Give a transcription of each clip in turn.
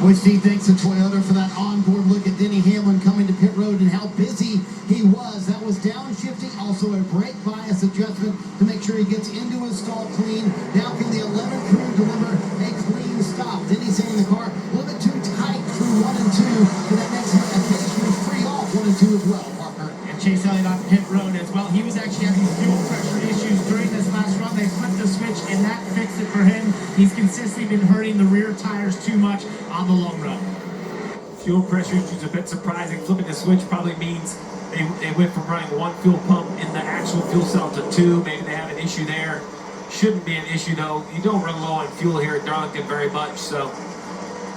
Which he thanks to Toyota for that onboard look at Denny Hamlin coming to pit road and how busy he was. That was downshifting, also a brake bias adjustment to make sure he gets into his stall clean. Now can the 11 crew deliver a clean stop? Denny saying the car a little bit too tight through 1 and 2, and that makes him occasionally free off 1 and 2 as well, Parker. And Chase Elliott on pit road as well. He was actually having fuel pressure issues during this last run. They flipped the switch, and that fixed it for him. He's consistently been hurting the rear tires too much on the long run. Fuel pressure issues a bit surprising. Flipping the switch probably means they went from running 1 fuel pump in the actual fuel cell to 2. Maybe they have an issue there. Shouldn't be an issue though. You don't run low on fuel here at Darlington very much, so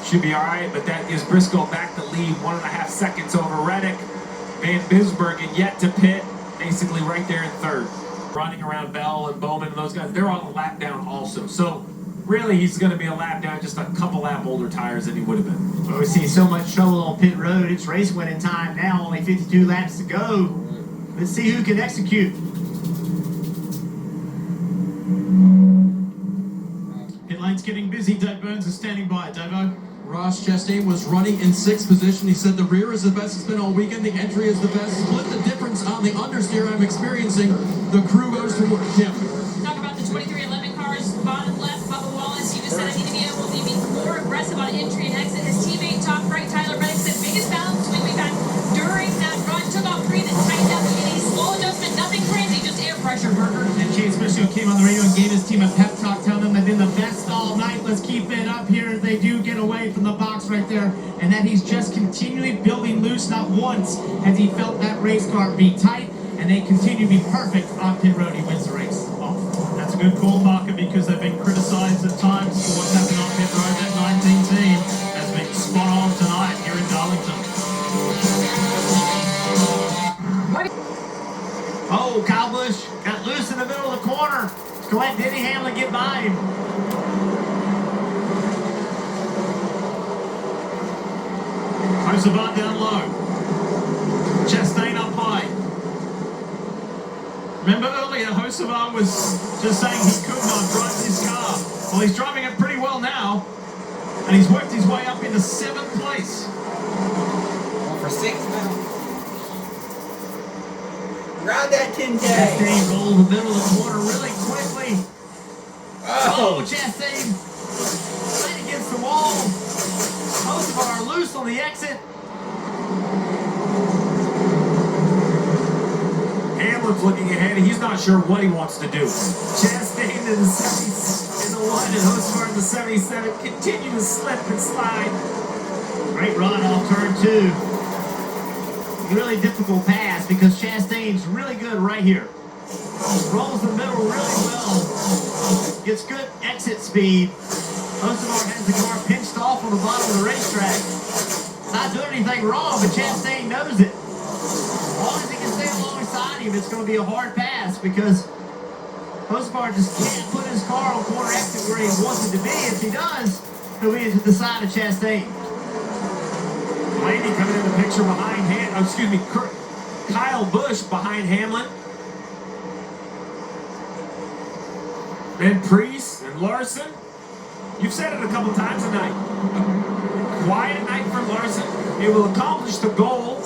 should be all right. But that gives Briscoe back to lead 1.5 seconds over Reddick. Van Bisbergen yet to pit, basically right there in third. Running around Bell and Bowman and those guys, they're on a lap down also. So really, he's going to be a lap down, just a couple lap older tires than he would have been. Well, we see so much trouble on pit road. It's race winning time now, only 52 laps to go. Let's see who can execute. Pit line's getting busy. Doug Burns is standing by. Doug. Ross Chastain was running in 6th position. He said the rear is the best it's been all weekend. The entry is the best. Split the difference on the understeer I'm experiencing. The crew goes to Tim. Talk about the 2311 cars, bottom left, Bubba Wallace. You just said I need to be able to be more aggressive on entry and exit. His teammate, top right, Tyler Reddick, said biggest balance swing we've had during that run. Took off green and tightened up. A slow adjustment, nothing crazy, just air pressure, Parker. And Chase Briscoe came on the radio and gave his team a pep talk, telling them they've been the best all night. Let's keep it up here. They do get away from the box right there, and that he's just continually building loose. Not once has he felt that race car be tight, and they continue to be perfect on pit road. He wins the race. Oh, that's a good call, Parker, because they've been criticised at times for what's happened on pit road. That 19 team has been spot on tonight here in Darlington. Oh, Kyle Busch got loose in the middle of the corner. To let Denny Hamlin get by him. Hocevar down low. Chastain up high. Remember earlier, Hocevar was just saying he could not drive this car. Well, he's driving it pretty well now, and he's worked his way up into 7th place. For 6th now. Ride that 10K. Chastain rolled the middle of the corner really quickly. Oh, Chastain right against the wall. Hocevar loose on the exit. Hamlin's looking ahead. He's not sure what he wants to do. Chastain in the 1 and Hocevar in the 77 continue to slip and slide. Great run off turn 2. Really difficult pass because Chastain's really good right here. Rolls the middle really well. Gets good exit speed. Hocevar has the car pinched off on the bottom of the racetrack. Not doing anything wrong, but Chastain knows it. As long as he can stay alongside him, it's going to be a hard pass because Hocevar just can't put his car on corner exit where he wants it to be. If he does, he'll be to the side of Chastain. Blaney coming in the picture behind Kyle Busch behind Hamlin. Then Priest and Larson. You've said it a couple times tonight. A quiet night for Larson. It will accomplish the goal.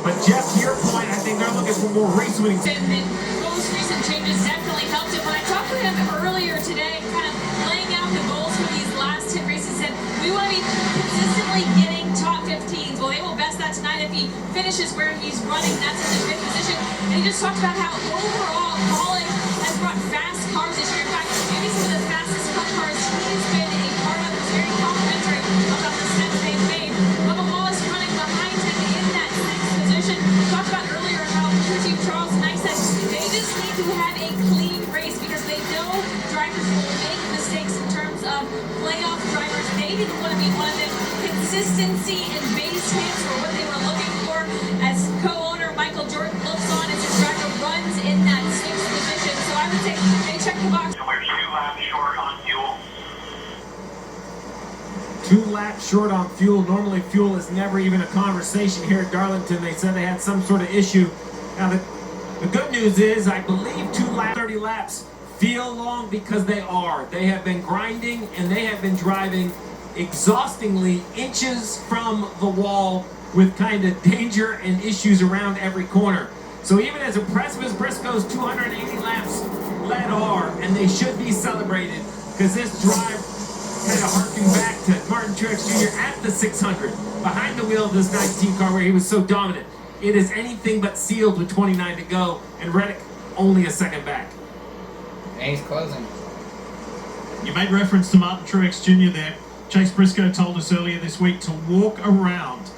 But Jeff, to your point, I think they're looking for more race winning. The most recent changes definitely helped him. When I talked to him earlier today, kind of laying out the goals for these last 10 races, said we want to be consistently getting top 15s. Well, they will best that tonight if he finishes where he's running. That's in the 5th position. And he just talked about how overall Colin has brought fast cars this year. In fact, maybe some of the fastest cup cars he's been a part of. It's very complimentary about the steps they've made. Bubba Wallace running behind him in that 6th position. We talked about earlier how Team Charles Knight said they just need to have a clean race because they know drivers will make mistakes in terms of playoff drivers. They didn't want to be one of them. Consistency and base hits were what they were looking for as co-owner Michael Jordan looks on as his driver runs in that 6th position. So I would say they check the box. We're 2 laps short on fuel. 2 laps short on fuel. Normally fuel is never even a conversation here at Darlington. They said they had some sort of issue. Now the good news is I believe 2 laps, 30 laps feel long because they are. They have been grinding and they have been driving exhaustingly inches from the wall with kind of danger and issues around every corner. So even as impressive as Briscoe's 280 laps led are, and they should be celebrated, because this drive kind of harking back to Martin Truex Jr. at the 600, behind the wheel of this 19 car where he was so dominant. It is anything but sealed with 29 to go, and Reddick only a second back. And he's closing. You made reference to Martin Truex Jr. there. Chase Briscoe told us earlier this week to walk around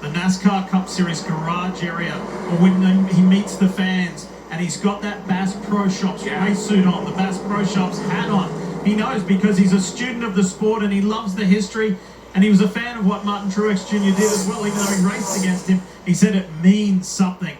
the NASCAR Cup Series garage area, or when he meets the fans, and he's got that Bass Pro Shops race suit on, the Bass Pro Shops hat on. He knows because he's a student of the sport and he loves the history, and he was a fan of what Martin Truex Jr. did as well, even though he raced against him. He said it means something.